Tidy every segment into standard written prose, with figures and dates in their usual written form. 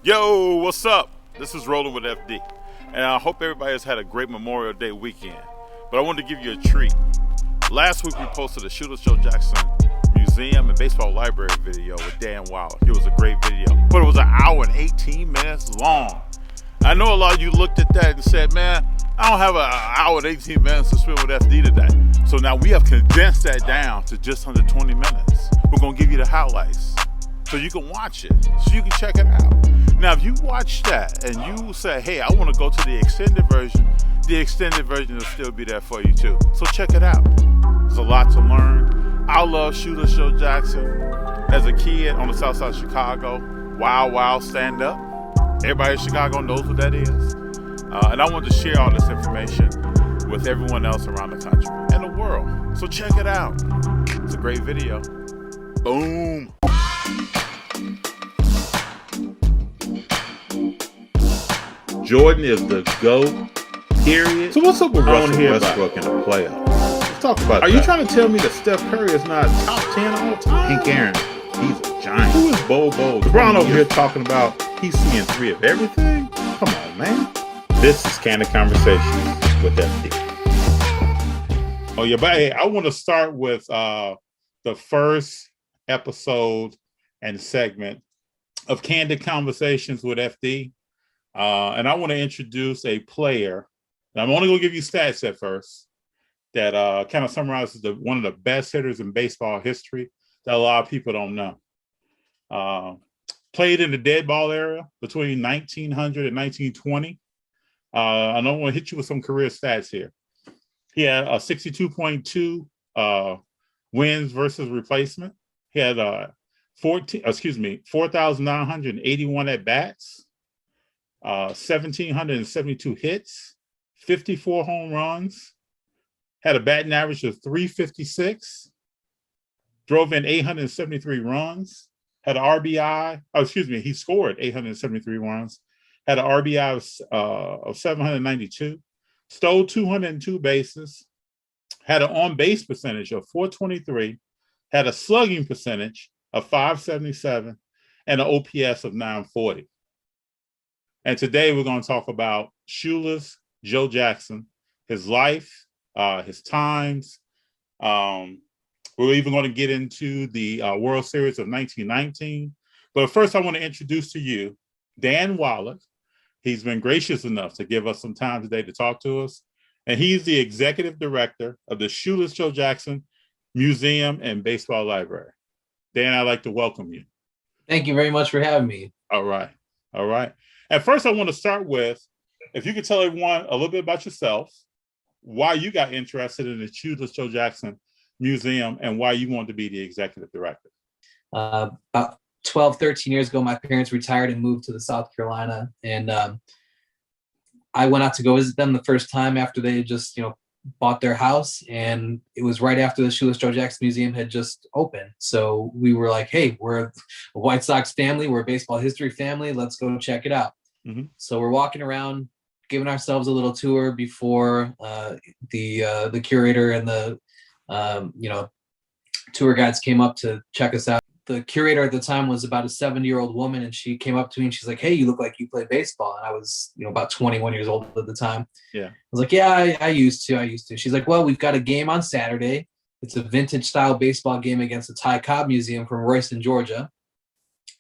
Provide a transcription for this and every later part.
Yo, what's up? This is Rolling with FD, and I hope everybody has had a great Memorial Day weekend. But I wanted to give you a treat. Last week we posted a Shoeless Joe Jackson Museum and Baseball Library video with Dan Wallach. It was a great video, but it was an hour and 18 minutes long. I know a lot of you looked at that and said, man, I don't have an hour and 18 minutes to spend with FD today. So now we have condensed that down to just under 20 minutes. We're going to give you the highlights so you can watch it, so you can check it out. Now, if you watch that and you say, hey, I want to go to the extended version will still be there for you too. So check it out. There's a lot to learn. I love Shoeless Joe Jackson. As a kid on the south side of Chicago, wild stand up. Everybody in Chicago knows what that is. And I want to share all this information with everyone else around the country and the world. So check it out. It's a great video. Boom. Jordan is the GOAT, period. So what's up with Russell Westbrook in the playoffs? Let's talk about that. Are you trying to tell me that Steph Curry is not top 10 all time? Hank Aaron, he's a giant. Who is Bobo? LeBron over here talking about he's seeing 3 of everything? Come on, man. This is Candid Conversations with FD. Oh, yeah, but hey, I want to start with the first episode and segment of Candid Conversations with FD. And I want to introduce a player. And I'm only going to give you stats at first that kind of summarizes one of the best hitters in baseball history that a lot of people don't know. Played in the dead ball era between 1900 and 1920. And I want to hit you with some career stats here. He had a 62.2 wins versus replacement. He had 4,981 at bats. 1,772 hits, 54 home runs, had a batting average of 356, drove in 873 runs, had an RBI. He scored 873 runs, had an RBI of 792, stole 202 bases, had an on-base percentage of 423, had a slugging percentage of 577, and an OPS of 940. And today we're going to talk about Shoeless Joe Jackson, his life, his times. We're even going to get into the World Series of 1919. But first, I want to introduce to you Dan Wallach. He's been gracious enough to give us some time today to talk to us. And he's the executive director of the Shoeless Joe Jackson Museum and Baseball Library. Dan, I'd like to welcome you. Thank you very much for having me. All right. At first, I want to start with, if you could tell everyone a little bit about yourself, why you got interested in the Shoeless Joe Jackson Museum, and why you wanted to be the executive director. About 12, 13 years ago, my parents retired and moved to the South Carolina. And I went out to go visit them the first time after they had just, bought their house. And it was right after the Shoeless Joe Jackson Museum had just opened. So we were like, hey, we're a White Sox family. We're a baseball history family. Let's go check it out. Mm-hmm. So we're walking around, giving ourselves a little tour before the curator and the tour guides came up to check us out. The curator at the time was about a 70-year-old woman, and she came up to me and she's like, hey, you look like you play baseball. And I was, about 21 years old at the time. Yeah. I was like, yeah, I used to. She's like, well, we've got a game on Saturday. It's a vintage style baseball game against the Ty Cobb Museum from Royston, Georgia.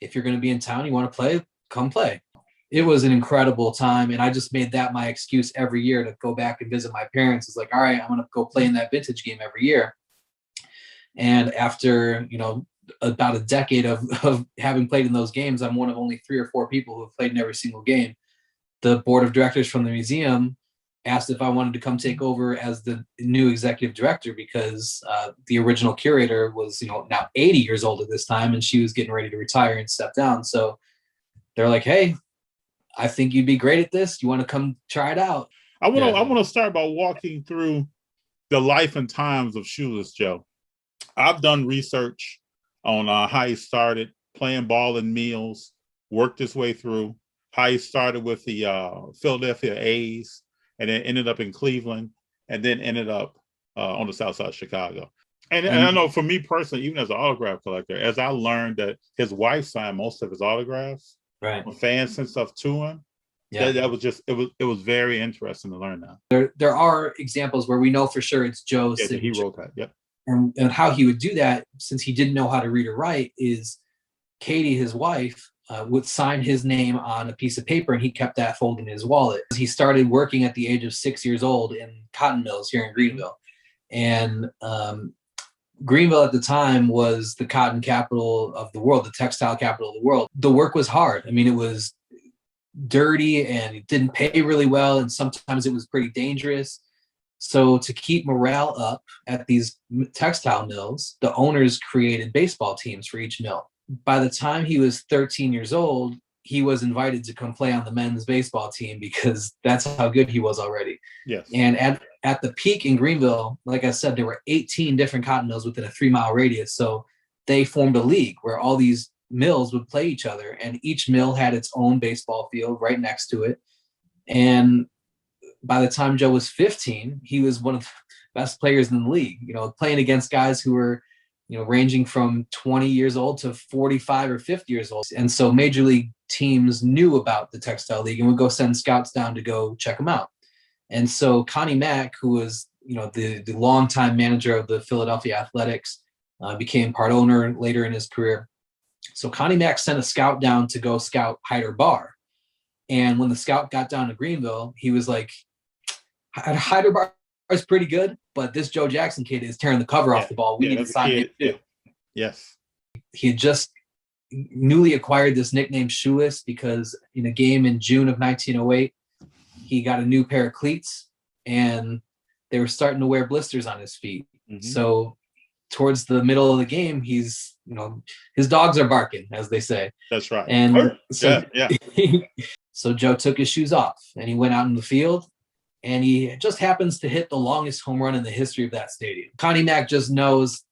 If you're going to be in town, you want to play, come play. It was an incredible time. And I just made that my excuse every year to go back and visit my parents. It's like, all right, I'm going to go play in that vintage game every year. And after, about a decade of having played in those games, I'm one of only 3 or 4 people who have played in every single game. The board of directors from the museum asked if I wanted to come take over as the new executive director because the original curator was, now 80 years old at this time, and she was getting ready to retire and step down. So they're like, hey, I think you'd be great at this. You want to come try it out? I want to start by walking through the life and times of Shoeless Joe. I've done research on how he started playing ball in Mills, worked his way through, how he started with the Philadelphia A's, and then ended up in Cleveland, and then ended up on the south side of Chicago. And I know for me personally, even as an autograph collector, as I learned that his wife signed most of his autographs, Right. fans and stuff to him. Yeah. That was just it was very interesting to learn that. There are examples where we know for sure it's Joe's Yeah, he signature. wrote that. Yep. And how he would do that, since he didn't know how to read or write, is Katie, his wife, would sign his name on a piece of paper, and he kept that folded in his wallet. He started working at the age of 6 years old in cotton mills here in Greenville. And Greenville at the time was the cotton capital of the world, the textile capital of the world. The work was hard. I mean, it was dirty and it didn't pay really well, and sometimes it was pretty dangerous. So to keep morale up at these textile mills, the owners created baseball teams for each mill. By the time he was 13 years old, he was invited to come play on the men's baseball team because that's how good he was already. Yes. And at the peak in Greenville, like I said, there were 18 different cotton mills within a 3-mile radius. So they formed a league where all these mills would play each other, and each mill had its own baseball field right next to it. And by the time Joe was 15, he was one of the best players in the league, playing against guys who were, ranging from 20 years old to 45 or 50 years old. And so major league teams knew about the textile league and would go send scouts down to go check them out. And so Connie Mack, who was, the longtime manager of the Philadelphia Athletics, became part owner later in his career. So Connie Mack sent a scout down to go scout Hyder Bar. And when the scout got down to Greenville, he was like, Hyder Bar is pretty good, but this Joe Jackson kid is tearing the cover off the ball. We need to sign him too. Yes. He had just newly acquired this nickname Shoeless because in a game in June of 1908, he got a new pair of cleats and they were starting to wear blisters on his feet. Mm-hmm. So towards the middle of the game, he's, his dogs are barking, as they say. That's right. And so, yeah. So Joe took his shoes off and he went out in the field, and he just happens to hit the longest home run in the history of that stadium. Connie Mack just knows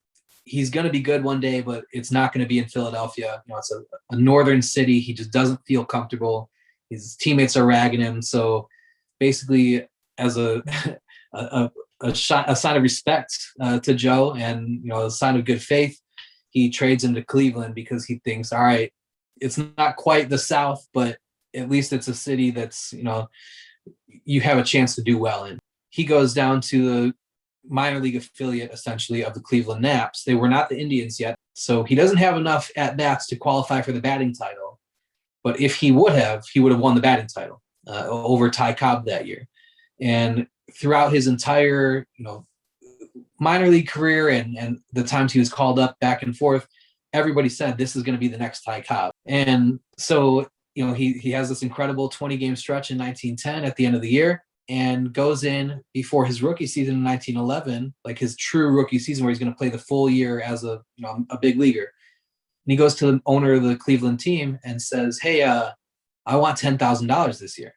he's going to be good one day, but it's not going to be in Philadelphia. It's a northern city. He just doesn't feel comfortable. His teammates are ragging him. So basically, as a sign of respect to Joe and a sign of good faith, he trades him to Cleveland because he thinks, all right, it's not quite the South, but at least it's a city that's you have a chance to do well in. He goes down to the minor league affiliate, essentially, of the Cleveland Naps. They were not the Indians yet, so he doesn't have enough at-bats to qualify for the batting title. But if he would have won the batting title over Ty Cobb that year. And throughout his entire, minor league career and the times he was called up back and forth, everybody said this is going to be the next Ty Cobb. And so, he has this incredible 20-game stretch in 1910 at the end of the year and goes in before his rookie season in 1911, like his true rookie season where he's going to play the full year as a big leaguer. And he goes to the owner of the Cleveland team and says, hey, I want $10,000 this year.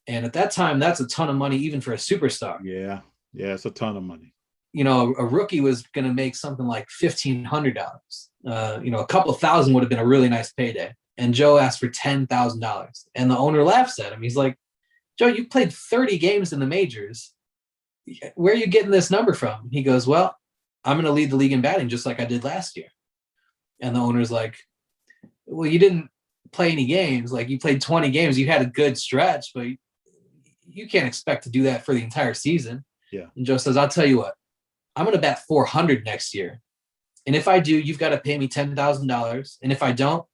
And at that time, that's a ton of money, even for a superstar. Yeah, it's a ton of money. A rookie was going to make something like $1,500. A couple of thousand would have been a really nice payday. And Joe asked for $10,000. And the owner laughs at him. He's like, Joe, you played 30 games in the majors. Where are you getting this number from? He goes, well, I'm going to lead the league in batting just like I did last year. And the owner's like, well, you didn't play any games. Like, you played 20 games. You had a good stretch, but you can't expect to do that for the entire season. Yeah. And Joe says, I'll tell you what, I'm going to bat 400 next year. And if I do, you've got to pay me $10,000. And if I don't,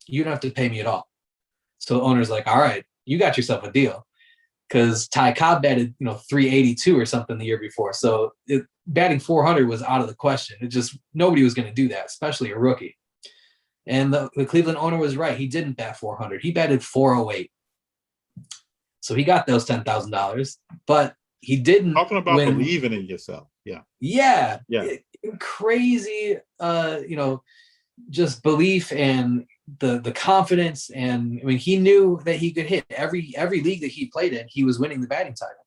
you don't have to pay me at all. So the owner's like, all right, you got yourself a deal. Because Ty Cobb batted, 382 or something the year before. So batting 400 was out of the question. Nobody was going to do that, especially a rookie. And the Cleveland owner was right. He didn't bat 400. He batted 408. So he got those $10,000, but he didn't. Talking about believing in yourself. Yeah. Yeah. Crazy, just belief and the confidence. And I mean, he knew that he could hit every league that he played in. He was winning the batting title.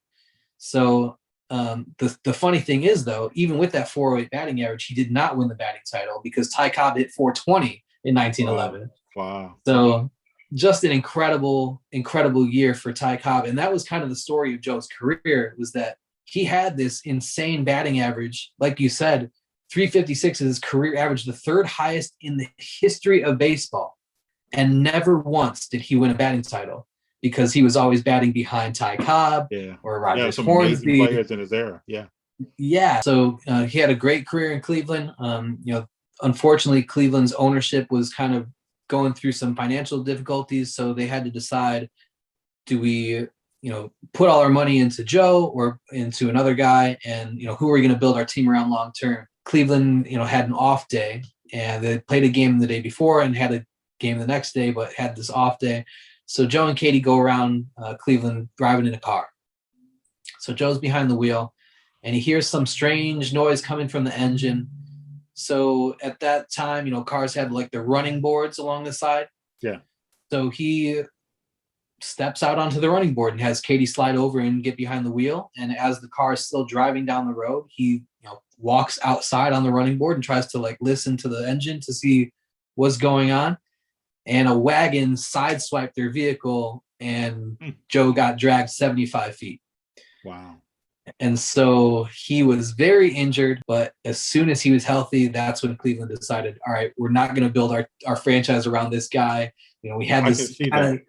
So the funny thing is, though, even with that 408 batting average, he did not win the batting title because Ty Cobb hit 420 in 1911. Wow. So just an incredible year for Ty Cobb. And that was kind of the story of Joe's career, was that he had this insane batting average. Like you said, 356 is his career average, the third highest in the history of baseball. And never once did he win a batting title because he was always batting behind Ty Cobb or Rogers some Hornsby. amazing players in his era. Yeah. So he had a great career in Cleveland. Unfortunately, Cleveland's ownership was kind of going through some financial difficulties. So they had to decide, do we, put all our money into Joe or into another guy? And, who are we going to build our team around long term? Cleveland, had an off day, and they played a game the day before and had a game the next day, but had this off day. So Joe and Katie go around Cleveland driving in a car. So Joe's behind the wheel, and he hears some strange noise coming from the engine. So at that time, cars had like the running boards along the side. Yeah. So he steps out onto the running board and has Katie slide over and get behind the wheel. And as the car is still driving down the road, he walks outside on the running board and tries to like listen to the engine to see what's going on. And a wagon sideswiped their vehicle, and Joe got dragged 75 feet. Wow. And so he was very injured, but as soon as he was healthy, that's when Cleveland decided, all right, we're not going to build our franchise around this guy. We had this kind of,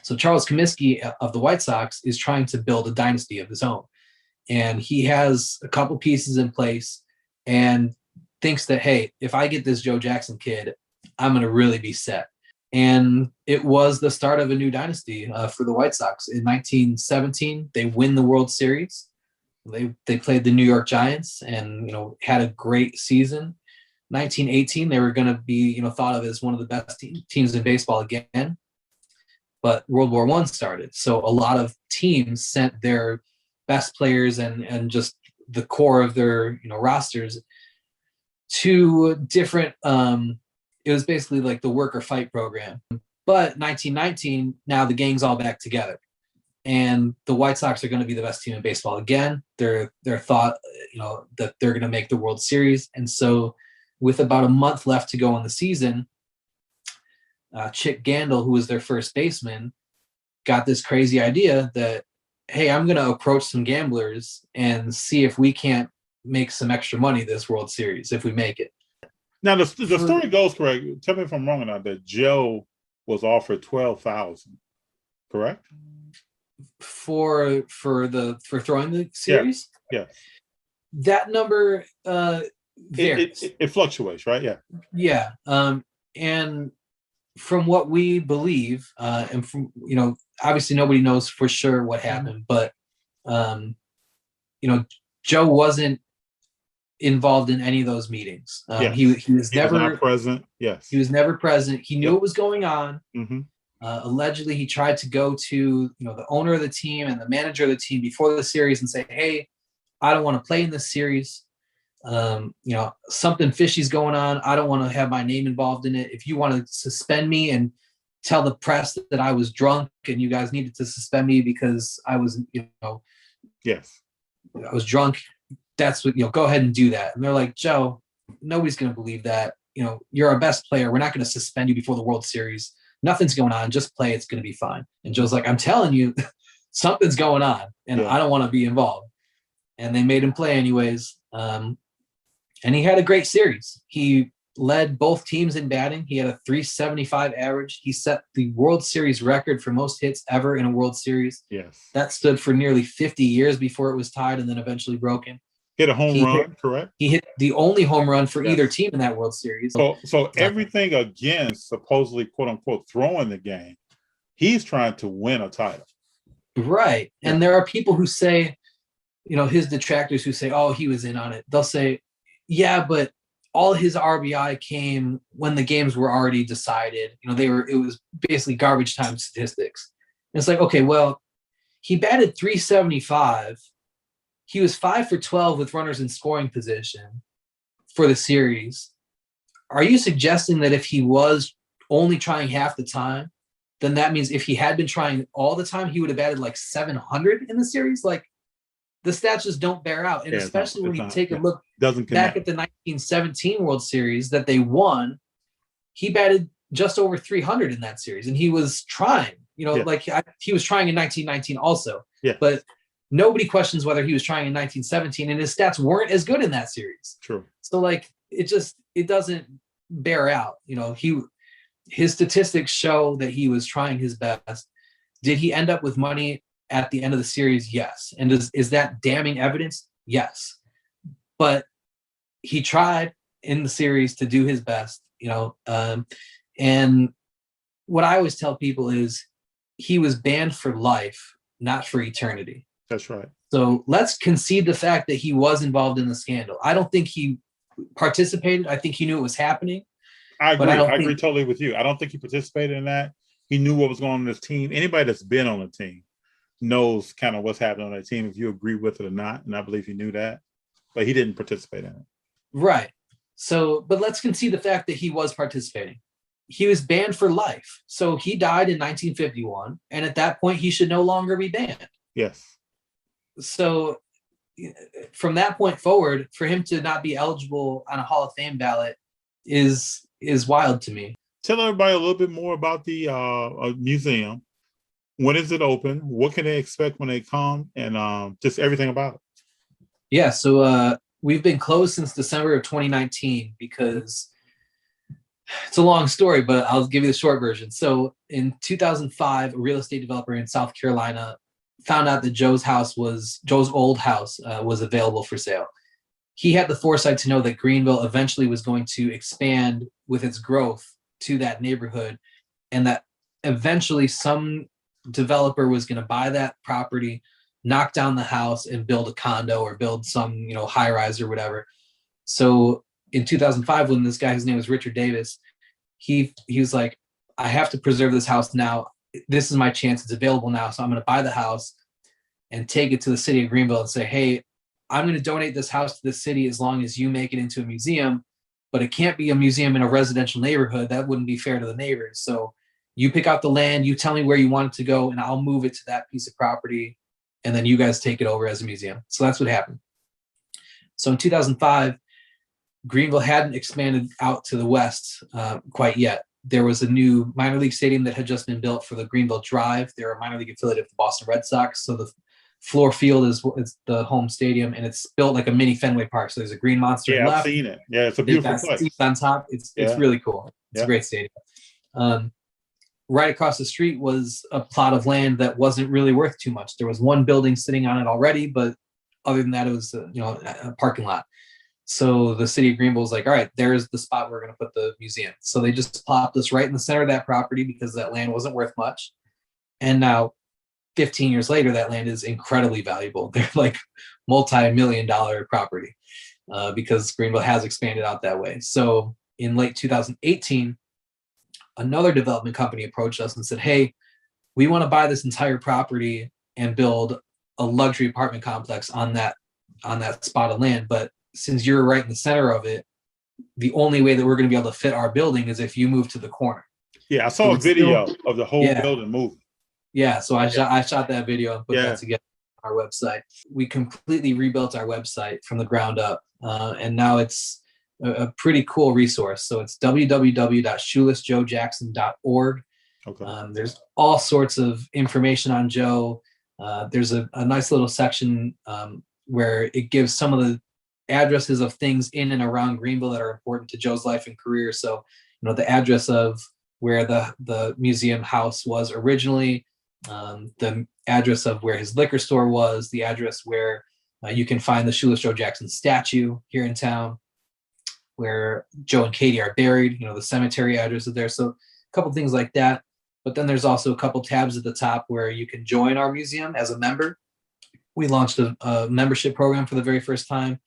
so Charles Comiskey of the White Sox is trying to build a dynasty of his own. And he has a couple pieces in place and thinks that, hey, if I get this Joe Jackson kid, I'm going to really be set. And it was the start of a new dynasty for the White Sox. In 1917, they win the World Series. They played the New York Giants and, had a great season. 1918, they were going to be, thought of as one of the best teams in baseball again. But World War I started. So a lot of teams sent their best players and just the core of their, rosters to different, it was basically like the work or fight program. But 1919, now the gang's all back together. And the White Sox are going to be the best team in baseball again. They're thought, that they're going to make the World Series. And so with about a month left to go in the season, Chick Gandil, who was their first baseman, got this crazy idea that, hey, I'm going to approach some gamblers and see if we can't make some extra money this World Series if we make it. Now, the story goes, correct, tell me if I'm wrong or not, that Joe was offered $12,000, correct? For throwing the series? Yeah. That number varies. It fluctuates, right? Yeah. Yeah. And from what we believe, and from, obviously nobody knows for sure what happened, but, Joe wasn't involved in any of those meetings. Yes. He was never not present. Yes. He was never present. He knew what was going on. Mm-hmm. Allegedly, he tried to go to, the owner of the team and the manager of the team before the series and say, hey, I don't want to play in this series. Something fishy's going on. I don't want to have my name involved in it. If you want to suspend me and tell the press that I was drunk and you guys needed to suspend me because I was, yes, I was drunk, that's what, go ahead and do that. And they're like, Joe, nobody's going to believe that. You're our best player. We're not going to suspend you before the World Series. Nothing's going on. Just play. It's going to be fine. And Joe's like, I'm telling you, something's going on and I don't want to be involved. And they made him play anyways. And he had a great series. He led both teams in batting. He had a 375 average. He set the World Series record for most hits ever in a World Series. Yes. That stood for nearly 50 years before it was tied and then eventually broken. Hit a home run, correct? He hit the only home run for either team in that World Series. So everything against supposedly, quote unquote, throwing the game, he's trying to win a title. Right. Yeah. And there are people who say, his detractors who say, oh, he was in on it. They'll say, yeah, but all his RBI came when the games were already decided. It was basically garbage time statistics. And it's like, okay, well, he batted 375. He was 5 for 12 with runners in scoring position for the series. Are you suggesting that if he was only trying half the time, then that means if he had been trying all the time, he would have batted like 700 in the series? Like, the stats just don't bear out. And especially when you take a look back at the 1917 World Series that they won, he batted just over 300 in that series. And he was trying, he was trying in 1919 also. Yeah. But nobody questions whether he was trying in 1917, and his stats weren't as good in that series. True. So it doesn't bear out. his statistics show that he was trying his best. Did he end up with money at the end of the series? Yes. And is that damning evidence? Yes. But he tried in the series to do his best, and what I always tell people is he was banned for life, not for eternity. That's right. So let's concede the fact that he was involved in the scandal. I don't think he participated. I think he knew it was happening. I agree. I agree totally with you. I don't think he participated in that. He knew what was going on in this team. Anybody that's been on a team knows kind of what's happening on that team, if you agree with it or not. And I believe he knew that, but he didn't participate in it. Right. So, but let's concede the fact that he was participating. He was banned for life. So he died in 1951. And at that point, he should no longer be banned. Yes. So from that point forward, for him to not be eligible on a Hall of Fame ballot is wild to me. Tell everybody a little bit more about the museum. When is it open? What can they expect when they come? And just everything about it. Yeah, so we've been closed since December of 2019 because it's a long story, but I'll give you the short version. So in 2005, a real estate developer in South Carolina found out that Joe's old house was available for sale. He had the foresight to know that Greenville eventually was going to expand with its growth to that neighborhood, and that eventually some developer was going to buy that property, knock down the house, and build a condo or build some, high rise or whatever. So in 2005, when this guy, his name was Richard Davis, he was like, I have to preserve this house now. This is my chance. It's available now. So I'm going to buy the house and take it to the city of Greenville and say, hey, I'm going to donate this house to the city as long as you make it into a museum, but it can't be a museum in a residential neighborhood. That wouldn't be fair to the neighbors. So you pick out the land, you tell me where you want it to go, and I'll move it to that piece of property. And then you guys take it over as a museum. So that's what happened. So in 2005, Greenville hadn't expanded out to the west quite yet. There was a new minor league stadium that had just been built for the Greenville Drive. They're a minor league affiliate of the Boston Red Sox. So the floor field is the home stadium, and it's built like a mini Fenway Park. So there's a green monster. Yeah, left. I've seen it. Yeah, it's a beautiful place. Seats on top. It's really cool. It's a great stadium. Right across the street was a plot of land that wasn't really worth too much. There was one building sitting on it already, but other than that, it was a parking lot. So the city of Greenville was like, all right, there's the spot we're going to put the museum. So they just plopped us right in the center of that property because that land wasn't worth much. And now 15 years later, that land is incredibly valuable. They're like multi-million-dollar property because Greenville has expanded out that way. So in late 2018, another development company approached us and said, hey, we want to buy this entire property and build a luxury apartment complex on that spot of land. But since you're right in the center of it, the only way that we're going to be able to fit our building is if you move to the corner. Yeah, I saw a video of the whole building moving. Yeah, so I shot that video and put that together on our website. We completely rebuilt our website from the ground up, and now it's a pretty cool resource. So it's www.shoelessjoejackson.org. Okay. There's all sorts of information on Joe. There's a nice little section where it gives some of the addresses of things in and around Greenville that are important to Joe's life and career. So, the address of where the museum house was originally, the address of where his liquor store was, the address where you can find the Shoeless Joe Jackson statue here in town, where Joe and Katie are buried, the cemetery address is there. So a couple things like that. But then there's also a couple tabs at the top where you can join our museum as a member. We launched a membership program for the very first time.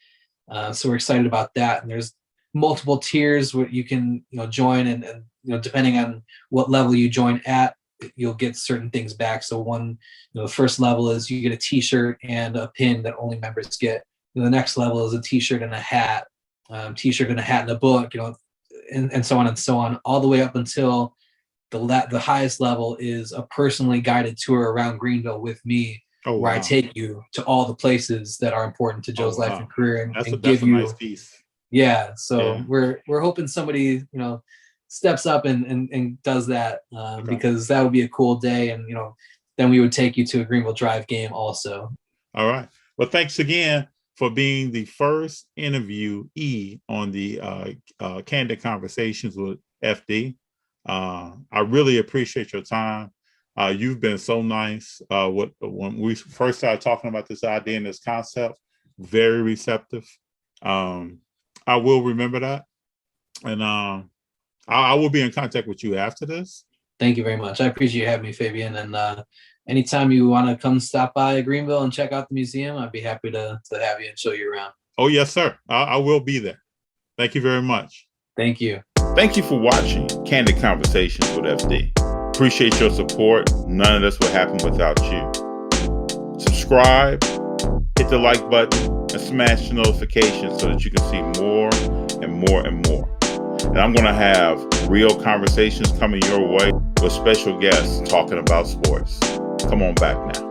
So we're excited about that. And there's multiple tiers where you can, join and depending on what level you join at, you'll get certain things back. So one, the first level is you get a t-shirt and a pin that only members get. The next level is a t-shirt and a hat, t-shirt and a hat and a book, and so on and so on, all the way up until the highest level is a personally guided tour around Greenville with me. Oh, where I take you to all the places that are important to Joe's life and career, and give you a nice piece. Yeah, so we're hoping somebody steps up and does that because that would be a cool day, and then we would take you to a Greenville Drive game also. All right. Well, thanks again for being the first interviewee on the Candid Conversations with FD. I really appreciate your time. You've been so nice. When we first started talking about this idea and this concept, very receptive. I will remember that, and I will be in contact with you after this. Thank you very much. I appreciate you having me, Fabian. And anytime you want to come stop by Greenville and check out the museum, I'd be happy to have you and show you around. Oh, yes, sir. I will be there. Thank you very much. Thank you. Thank you for watching Candid Conversations with FD. Appreciate your support. None of this would happen without you. Subscribe, hit the like button, and smash the notifications so that you can see more and more and more. And I'm going to have real conversations coming your way with special guests talking about sports. Come on back now.